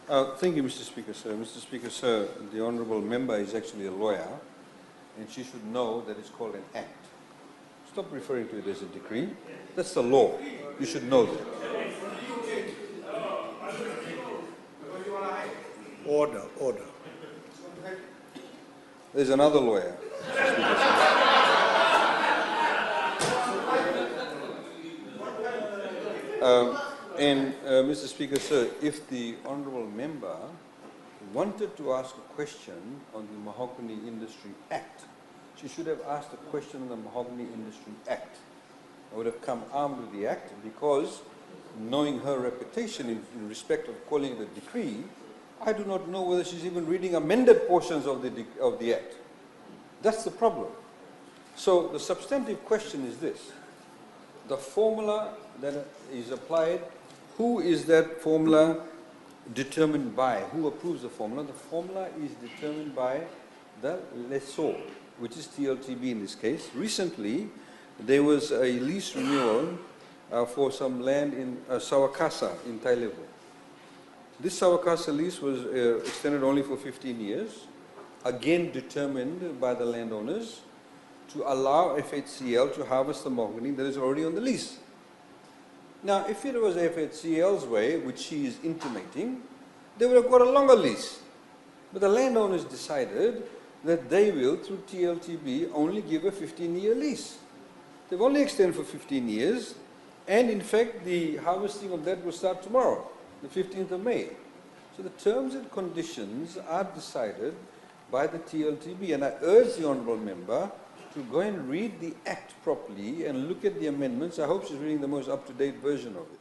Thank you, Mr. Speaker, sir. Mr. Speaker, sir, the honourable member is actually a lawyer, and she should know that it's called an act. Stop referring to it as a decree. That's the law. You should know that. Order, order. There's another lawyer. Mr. Speaker, sir, if the honourable member wanted to ask a question on the Mahogany Industry Act, she should have asked a question on the Mahogany Industry Act. I would have come armed with the Act because, knowing her reputation in respect of calling it a decree, I do not know whether she's even reading amended portions of the Act. That's the problem. So the substantive question is this. The formula that is applied, who is that formula determined by? Who approves the formula? The formula is determined by the lessor, which is TLTB in this case. Recently, there was a lease renewal for some land in Sawakasa in Tailevu. This Sawakasa lease was extended only for 15 years, again determined by the landowners to allow FHCL to harvest the mahogany that is already on the lease. Now, if it was FHCL's way, which she is intimating, they would have got a longer lease. But the landowners decided that they will, through TLTB, only give a 15-year lease. They've only extended for 15 years, and in fact, the harvesting of that will start tomorrow, the 15th of May. So the terms and conditions are decided by the TLTB, and I urge the honourable member to go and read the Act properly and look at the amendments. I hope she's reading the most up-to-date version of it.